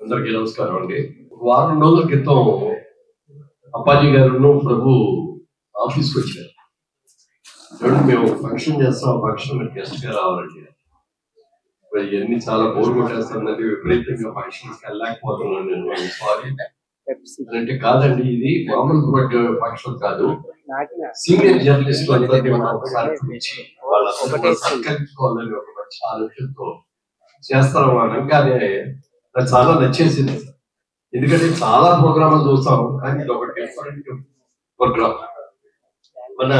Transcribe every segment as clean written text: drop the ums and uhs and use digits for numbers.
అందరికీ నమస్కారం అండి. వారం రోజుల క్రితం అప్పాజీ గారు ప్రభు ఆఫీస్కి వచ్చారు. చూడండి, మేము ఫంక్షన్ చేస్తాం, ఆ ఫంక్షన్ గెస్ట్ గా రావాలండి. మరి ఇవన్నీ చాలా బోర్ కొట్టేస్తుందండి, విపరీతంగా ఫంక్షన్స్కి వెళ్ళలేకపోతున్నాను నేను. సారీ అంటే కాదండి, ఇది మామూలు ఫంక్షన్ కాదు. సీనియర్ జర్నలిస్ట్ అందరినీ ఒకసారి పిలిచి వాళ్ళ సత్కరించుకోవాలని ఒక మంచి ఆలోచనతో చేస్తాం అనగానే నాకు చాలా నచ్చేసింది. ఎందుకంటే చాలా ప్రోగ్రాంలు చూస్తాం, కానీ ఇది ఒక డిఫరెంట్ ప్రోగ్రామ్. మన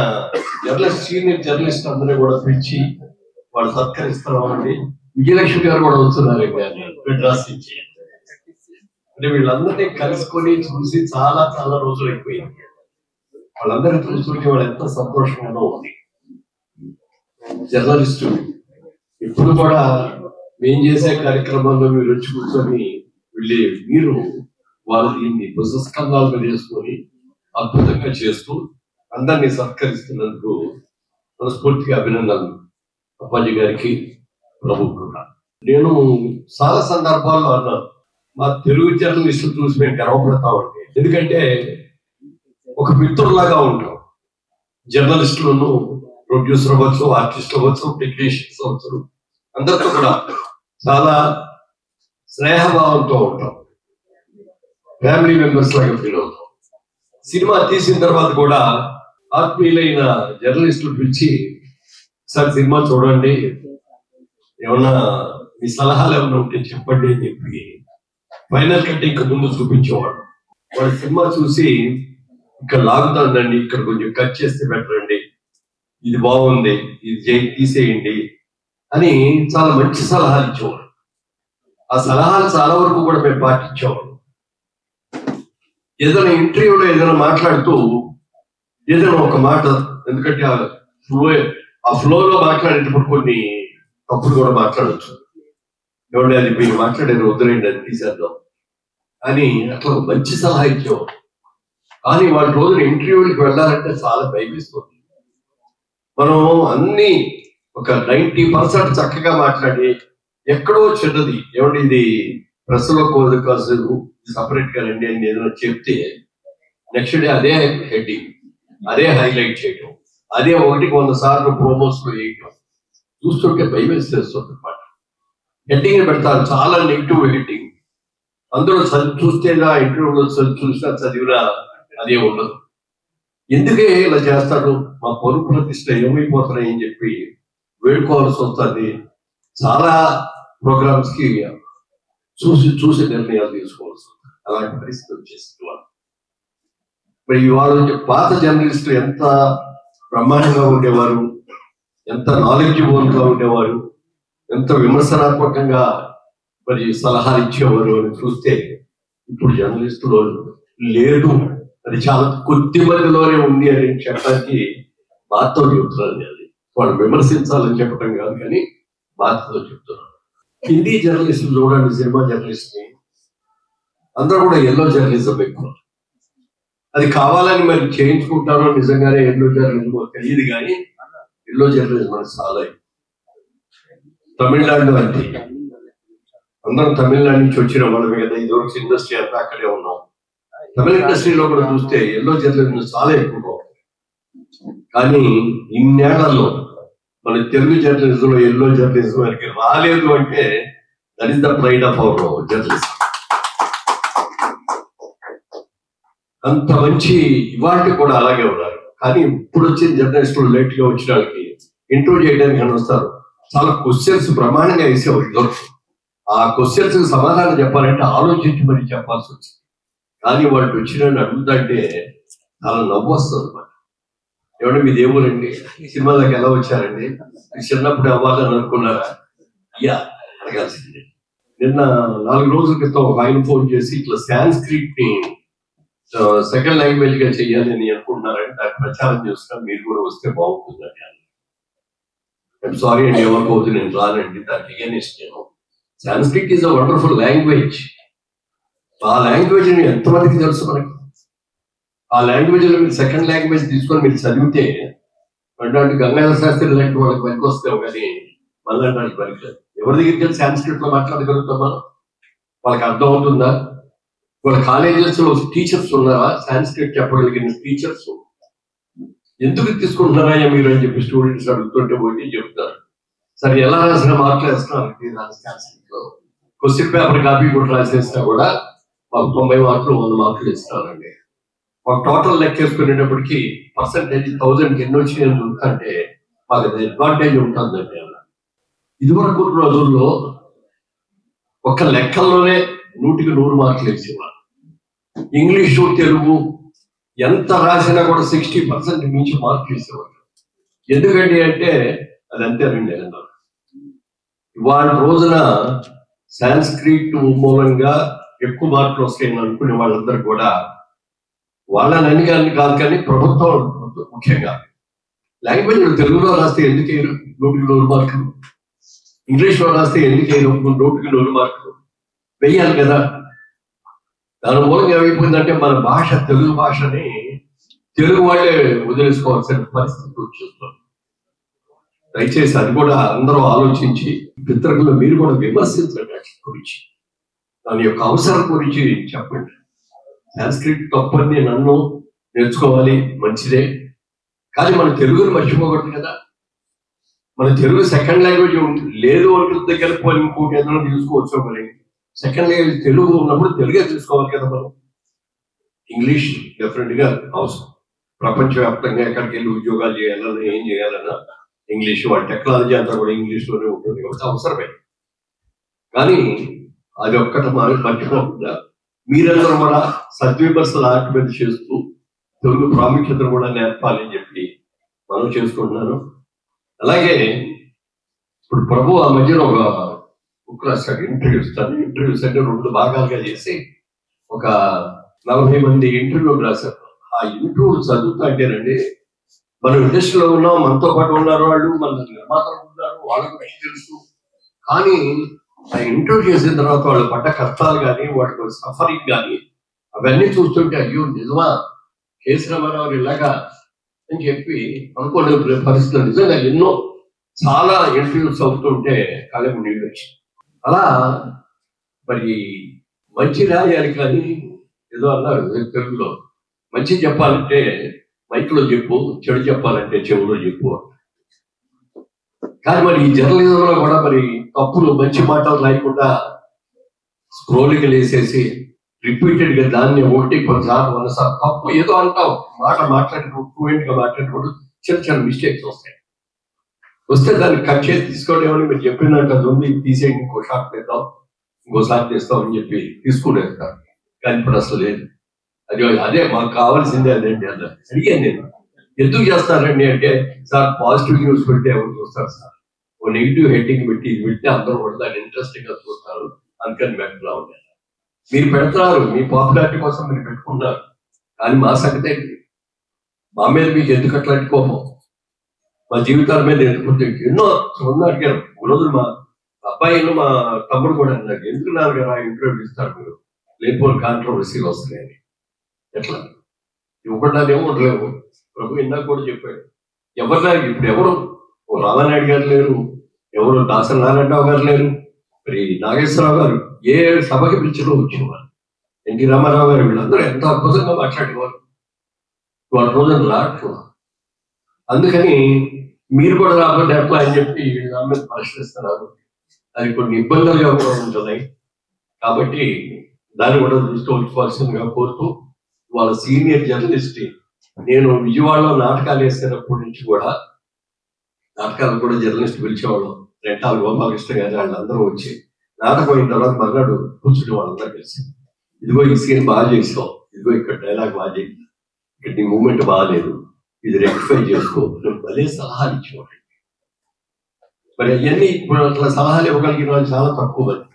సీనియర్ జర్నలిస్ట్ అందరూ కూడా పిలిచి వాళ్ళు సత్కరిస్తున్నామండి. విజయలక్ష్మి గారు కూడా వస్తున్నారు మెడ్రాస్ నుంచి. అంటే వీళ్ళందరినీ కలుసుకొని చూసి చాలా చాలా రోజులు అయిపోయింది. వాళ్ళందరినీ చూస్తుంటే వాళ్ళు ఎంత సంతోషంగా ఉంది. జర్నలిస్టు ఇప్పుడు కూడా మేము చేసే కార్యక్రమాల్లో మీరు వచ్చి కూర్చొని మీరు వాళ్ళు దీన్ని పుస్తకంగా చేసుకొని అద్భుతంగా చేస్తూ అందరినీ సత్కరిస్తున్నందుకు మనస్ఫూర్తిగా అభినందనలు అప్పాజీ గారికి, ప్రభు కూడా. నేను చాలా సందర్భాల్లో అన్నాను, మా తెలుగు జర్నలిస్టులు చూసి మేము గర్వపడతామండి. ఎందుకంటే ఒక మిత్రులాగా ఉంటాం. జర్నలిస్టులను ప్రొడ్యూసర్ అవ్వచ్చు, ఆర్టిస్ట్ అవ్వచ్చు, టెక్నీషియన్స్ అవ్వచ్చు, అందరితో కూడా చాలా స్నేహభావంతో ఉంటాం. ఫ్యామిలీ మెంబర్స్ లాగా ఫీల్ అవుతాం. సినిమా తీసిన తర్వాత కూడా ఆత్మీయులైన జర్నలిస్టులు పిలిచి, సార్ సినిమా చూడండి, ఏమన్నా మీ సలహాలు ఏమన్నా ఉంటే చెప్పండి అని చెప్పి ఫైనల్ కంటే ఇంకా ముందు చూపించేవాడు. వాడు సినిమా చూసి ఇక్కడ లాగుతుందండి, ఇక్కడ కొంచెం కట్ చేస్తే బెటర్ అండి, ఇది బాగుంది, ఇది తీసేయండి అని చాలా మంచి సలహాలు ఇచ్చేవాడు. ఆ సలహాలు చాలా వరకు కూడా మేము పాటించేవాడు. ఏదైనా ఇంటర్వ్యూలో ఏదైనా మాట్లాడుతూ ఏదైనా ఒక మాట, ఎందుకంటే ఆ ఫ్లోలో మాట్లాడేటప్పుడు కొన్ని తప్పులు కూడా మాట్లాడచ్చు. ఏమంటే అది మీరు మాట్లాడేది వద్దులేండి, అది తీసేద్దాం అని అట్లా మంచి సలహా ఇచ్చేవాడు. కానీ వాళ్ళ రోజున ఇంటర్వ్యూలకు వెళ్ళాలంటే చాలా భయపిస్తుంది. మనం అన్ని ఒక 90% చక్కగా మాట్లాడి ఎక్కడో చిన్నది, ఏమంటే ఇది ప్రెస్లో కాదు సపరేట్ గా రండి అని ఏదైనా చెప్తే నెక్స్ట్ డే అదే హెడ్డింగ్, అదే హైలైట్ చేయడం, అదే 100 సార్లు ప్రోమోస్ లో వేయటం చూస్తుంటే భయం వేసేస్తుంది అనమాట. హెడ్డింగ్ పెడతారు, చాలా నెగిటివ్ హెడ్డింగ్. అందరూ చూస్తేగా ఇంటర్వ్యూలో చూసినా చదివినా అదే ఉండదు. ఎందుకే ఇలా చేస్తాడు, మా పరువు ప్రతిష్ట ఏమైపోతున్నాయి అని చెప్పి వేడుకోవాల్సి వస్తుంది. చాలా ప్రోగ్రామ్స్ కి చూసి నిర్ణయాలు తీసుకోవాల్సి వస్తుంది. అలాంటి పరిస్థితి వచ్చేసింది. మరి ఇవాళ పాత జర్నలిస్టులు ఎంత బ్రహ్మాండంగా ఉండేవారు, ఎంత నాలెడ్జబుల్ గా ఉండేవారు, ఎంత విమర్శనాత్మకంగా మరి సలహాలు ఇచ్చేవారు అని చూస్తే ఇప్పుడు జర్నలిస్టులు లేదు, అది చాలా కొద్ది మందిలోనే ఉంది అని చెప్పడానికి బాధతో చెబుతున్నాను. అది వాళ్ళు విమర్శించాలని చెప్పడం కాదు, కానీ బాధతో చెప్తున్నాను. హిందీ జర్నలిస్టులు చూడండి, సినిమా జర్నలిస్ట్ ని అందరూ కూడా ఎల్లో జర్నలిజం ఎక్కువ. అది కావాలని మరి చేయించుకుంటారో నిజంగానే ఎల్లో జర్నలిజం తెలియదు, కానీ ఎల్లో జర్నలిజం మనకు చాలా. తమిళనాడు అంటే అందరం తమిళనాడు నుంచి వచ్చిన వాళ్ళమే కదా, ఇదివరకు ఇండస్ట్రీ అంతా అక్కడే ఉన్నాం. తమిళ ఇండస్ట్రీలో కూడా చూస్తే ఎల్లో జర్నలిజం చాలా ఎక్కువ. కానీ ఇన్నేళ్లలో మన తెలుగు జర్నలిజంలో ఎల్లో జర్నలిజం వరకు రాలేదు అంటే that is the pride of our journalism. అంత మంచి ఇవాటి కూడా అలాగే ఉన్నారు. కానీ ఇప్పుడు వచ్చిన జర్నలిస్టులు లేట్ గా వచ్చిన వాళ్ళకి ఇంటర్వ్యూ చేయడానికి అని వస్తారు, చాలా క్వశ్చన్స్ ప్రమాణంగా వేసేవారు. ఇదివరకు ఆ క్వశ్చన్స్ సమాధానం చెప్పాలంటే ఆలోచించి మరి చెప్పాల్సి వచ్చింది. కానీ వాళ్ళు వచ్చిన అడుగుతుంటే చాలా నవ్వు వస్తుంది అనమాట. ఏమంటే మీది ఏ ఊరండి, సినిమాలకు ఎలా వచ్చారండి, చిన్నప్పుడు అవ్వాలని అనుకున్నారా, యా అడగాల్సిందే. నిన్న 4 రోజుల క్రితం ఒక ఆయన ఫోన్ చేసి ఇట్లా సాంస్క్రిట్ ని సెకండ్ లాంగ్వేజ్ గా చెయ్యాలి అని అనుకుంటున్నారని దాన్ని ప్రచారం చేస్తున్నా, మీరు కూడా వస్తే బాగుంటుందని. ఐఎమ్ సారీ అండి, ఏమనుకోవద్దు, నేను రానండి, దానికి అగైనెస్ట్ నేను. Sanskrit is a wonderful language. ఆ లాంగ్వేజ్ ఎంతమందికి తెలుసు మనకి? ఆ లాంగ్వేజ్ లో మీరు సెకండ్ లాంగ్వేజ్ తీసుకొని మీరు చదివితే అంటే గంగాధర శాస్త్రి లాంటి వాళ్ళకి పనికి వస్తాం, కానీ మళ్ళీ పనికి ఎవరి దగ్గరికి వెళ్ళి సాంస్క్రిట్ లో మాట్లాడగలుగుతాం మనం? వాళ్ళకి అర్థం అవుతుందా? వాళ్ళ కాలేజెస్ లో టీచర్స్ ఉన్నారా? సాంస్క్రిట్ చెప్పగలిగిన టీచర్స్ ఎందుకు తీసుకుంటున్నారా మీరు అని చెప్పి స్టూడెంట్స్ అడుగుతుంటే పోయి చెప్తారు. సరే ఎలా రాసిన మార్కులు వేస్తున్నారు క్వశ్చన్ పేపర్ కాపీ కూడా రాసేసినా కూడా మాకు 90 మార్కులు 100 మార్కులు ఇస్తారండి. మాకు టోటల్ లెక్కేసుకునేటప్పటికి పర్సంటేజ్ 1000కి ఎన్ని వచ్చినాయి అంటే మాకు అది అడ్వాంటేజ్ ఉంటుందండి. అలా ఇదివరకు రోజుల్లో ఒక లెక్కల్లోనే 100కి 100 మార్కులు ఇచ్చేవారు. ఇంగ్లీషు తెలుగు ఎంత రాసినా కూడా 60% మించి మార్కులు ఇచ్చేవారు. ఎందుకండి అంటే అది అంతేనండి. ఇవాళ రోజున సాంస్క్రిట్ మూలంగా ఎక్కువ మార్కులు వస్తాయని అనుకునే వాళ్ళందరూ కూడా వాళ్ళని అనిగాని కాదు, కానీ ప్రభుత్వం ముఖ్యంగా లాంగ్వేజ్ తెలుగులో రాస్తే ఎందుకు 100కి 100 మార్కులు, ఇంగ్లీష్లో రాస్తే ఎందుకు 100కి 100 మార్కులు వెయ్యాలి కదా. దాని మూలంగా ఏమైపోయిందంటే మన భాష, తెలుగు భాషని తెలుగు వాళ్ళే వదిలేసుకోవాల్సిన పరిస్థితి వచ్చేస్తుంది. దయచేసి అది కూడా అందరూ ఆలోచించి పితరులు మీరు కూడా విమర్శించండి. గురించి దాని యొక్క అవసరం గురించి చెప్పండి. సాంస్క్రిట్ తప్పని నన్ను నేర్చుకోవాలి, మంచిదే, కానీ మన తెలుగుని మర్చిపోకూడదు కదా. మన తెలుగు సెకండ్ లాంగ్వేజ్ లేదు అంటే దగ్గర పోయి ఇంకోటి ఏదైనా తీసుకోవచ్చు. మరి సెకండ్ లాంగ్వేజ్ తెలుగు ఉన్నప్పుడు తెలుగే తీసుకోవాలి కదా. మనం ఇంగ్లీష్ డెఫినెట్ గా అవసరం. ప్రపంచవ్యాప్తంగా ఎక్కడికి వెళ్ళి ఉద్యోగాలు చేయాలన్నా ఏం చేయాలన్నా ఇంగ్లీష్, వాళ్ళ టెక్నాలజీ అంతా కూడా ఇంగ్లీష్లోనే ఉంటుంది కాబట్టి అవసరమే. కానీ అది ఒక్కటి మర్చిపోకుండా మీరందరూ కూడా సద్విమర్శలు ఆర్గ్యుమెంట్ చేస్తూ తెలుగు ప్రాముఖ్యతను కూడా నేర్పాలి అని చెప్పి మనం చేసుకుంటున్నాను. అలాగే ఇప్పుడు ప్రభు ఆ మధ్యలో ఒక బుక్ రాశాడు, ఇంటర్వ్యూస్ అంటే 2 భాగాలుగా చేసి ఒక 40 మంది ఇంటర్వ్యూలు రాశారు. ఆ ఇంటర్వ్యూలు చదువుతా అంటేనండి, మనం ఇండస్ట్రీలో ఉన్నాం, మనతో పాటు ఉన్నారు వాళ్ళు, మన నిర్మాతలు ఉన్నారు, వాళ్ళకు తెలుసు. కానీ ఆ ఇంటర్వ్యూ చేసిన తర్వాత వాళ్ళు పడ్డ కష్టాలు కానీ, వాళ్ళకి సఫరింగ్ కానీ అవన్నీ చూస్తుంటే అయ్యో నిజమా కేసీ రామారావు ఇలాగా అని చెప్పి అనుకోని పరిస్థితులు నిజంగా ఎన్నో చాలా ఇంటర్వ్యూస్ అవుతుంటే కాలేపు నీళ్ళు వచ్చి అలా మరి మంచి రాయాలి కానీ ఏదో అన్నారు తెలుగులో, మంచి చెప్పాలంటే మైక్లో చెప్పు, చెడు చెప్పాలంటే చెవులో చెప్పు. కానీ మరి ఈ జర్నలిజంలో కూడా మరి తప్పులు మంచి మాటలు రాయకుండా స్క్రోలింగ్ వేసేసి రిపీటెడ్ గా దాన్ని 1 సార్లు తప్పు ఏదో అంటావు, మాట్లాడేటప్పుడు ఫ్లూయెంట్ గా మాట్లాడేటప్పుడు చిన్న మిస్టేక్స్ వస్తాయి. వస్తే దాన్ని కట్ చేసి తీసుకోవడం మీరు చెప్పినట్టు అది ఉంది, తీసేయండి, ఇంకో షాట్ పెడతాం, ఇంకోసారి చేస్తాం అని చెప్పి తీసుకునేస్తారు. కానీ ఇప్పుడు అసలు లేదు. అదే మాకు కావాల్సిందే అదేంటి అన్న అడిగాను నేను, ఎందుకు చేస్తారండి అంటే, సార్ పాజిటివ్ న్యూస్ పెడితే ఎవరు చూస్తారు సార్, ఓ నెగిటివ్ హెడ్డింగ్ పెట్టి ఇది పెడితే అందరూ కూడా దాన్ని ఇంట్రెస్టింగ్ గా చూస్తారు, అందుకని పెట్టలా ఉన్నాయి. మీరు పెడతారు, మీ పాపులారిటీ కోసం మీరు పెట్టుకుంటారు, కానీ మా సంగతే మా మీద మీకు ఎందుకు అట్లాంటి కోపం, మా జీవితాల మీద ఎందుకు ఎన్నో అడిగారు. రోజులు మా అబ్బాయిలు మా తమ్ముడు కూడా అన్నారు, ఎందుకు నాన్నగారు ఆ ఇంటర్వ్యూ ఇస్తారు మీరు, లేకపోతే కాంట్రవర్సీలు వస్తున్నాయని. ఎట్లా ఇవ్వకుండానేమో ఉండలేవు. ప్రభు ఇందాక కూడా చెప్పాడు, ఇప్పుడు ఎవరు రామానాయుడు గారు లేరు, ఎవరు దాసరి నారాయణరావు గారు లేరు, మరి నాగేశ్వరరావు గారు ఏ సభకి పిలిచిలో వచ్చేవారు, ఎన్టీ రామారావు గారు, వీళ్ళందరూ ఎంత అద్భుతంగా మాట్లాడేవారు. వాళ్ళ రోజున రాట్లు. అందుకని మీరు కూడా రాబోతే ఎట్లా అని చెప్పి నా మీద ప్రశ్నిస్తున్నారు. అది కొన్ని ఇబ్బందులుగా కూడా ఉంటున్నాయి. కాబట్టి దాన్ని కూడా దృష్టి ఉంచుకోవాల్సిందిగా కోరుతూ, వాళ్ళ సీనియర్ జర్నలిస్ట్, నేను విజయవాడలో నాటకాలు వేసేటప్పటి నుంచి కూడా నాటకాలు కూడా జర్నలిస్ట్ పిలిచేవాళ్ళం. రెంటాల గోపాలకృష్ణ గారు వాళ్ళందరూ వచ్చి నాటకం అయిన తర్వాత మర్నాడు కూర్చుని వాళ్ళందరూ కలిసి, ఇదిగో ఈ సీన్ బాగా చేసావు, ఇదిగో ఇక్కడ డైలాగ్ బాగా చేయి, ఇక్కడ నీ మూమెంట్ బాగాలేదు, ఇది రెక్టిఫై చేసుకో, భలే సలహాలు ఇచ్చేవాడు. మరి అవన్నీ ఇప్పుడు అట్లా సలహాలు ఇవ్వగలిగిన వాళ్ళు చాలా తక్కువ మంది.